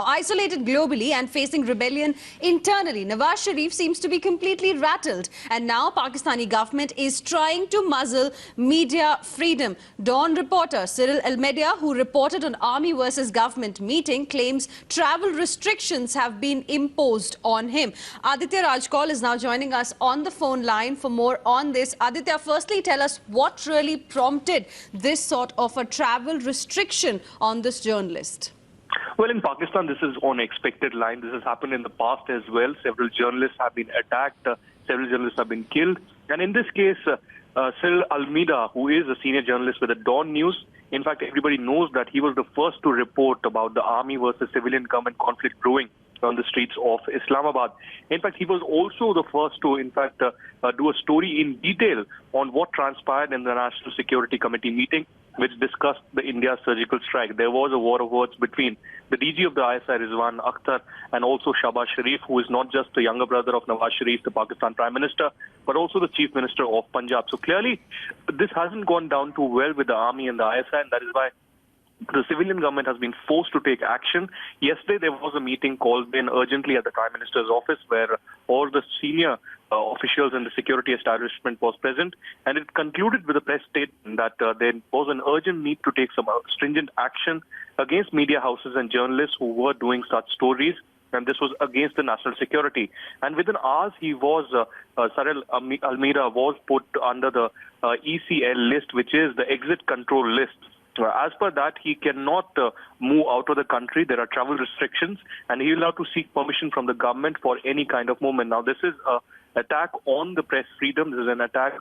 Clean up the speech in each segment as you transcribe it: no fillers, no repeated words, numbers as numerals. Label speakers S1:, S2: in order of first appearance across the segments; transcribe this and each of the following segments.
S1: Isolated globally and facing rebellion internally, Nawaz Sharif seems to be completely rattled, and now Pakistani government is trying to muzzle media freedom. Dawn reporter Cyril Almeida, who reported on army versus government meeting, claims travel restrictions have been imposed on him. Aditya Rajkol is now joining us on the phone line for more on this. Aditya, firstly tell us what really prompted this sort of a travel restriction on this journalist.
S2: Well, in Pakistan, this is on expected line. This has happened in the past as well. Several journalists have been attacked. Several journalists have been killed. And in this case, Cyril Almeida, who is a senior journalist with the Dawn News, in fact, everybody knows that he was the first to report about the army versus civilian government conflict brewing on the streets of Islamabad. In fact, he was also the first to, do a story in detail on what transpired in the National Security Committee meeting, which discussed the India surgical strike. There was a war of words between the DG of the ISI, Rizwan Akhtar, and also Shahbaz Sharif, who is not just the younger brother of Nawaz Sharif, the Pakistan Prime Minister, but also the Chief Minister of Punjab. So clearly, this hasn't gone down too well with the army and the ISI, and that is why the civilian government has been forced to take action. Yesterday, there was a meeting called in urgently at the Prime Minister's office where all the senior officials in the security establishment was present, and it concluded with a press statement that there was an urgent need to take some stringent action against media houses and journalists who were doing such stories, and this was against the national security. And within hours, Cyril Almeida was put under the ECL list, which is the exit control list. As per that, he cannot move out of the country. There are travel restrictions, and he will have to seek permission from the government for any kind of movement. Now, this is an attack on the press freedom. This is an attack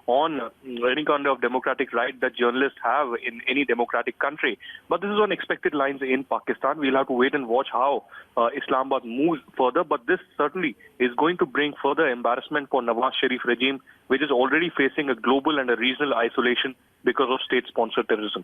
S2: on any kind of democratic right that journalists have in any democratic country. But this is on expected lines in Pakistan. We'll have to wait and watch how Islamabad moves further. But this certainly is going to bring further embarrassment for Nawaz Sharif regime, which is already facing a global and a regional isolation because of state-sponsored terrorism.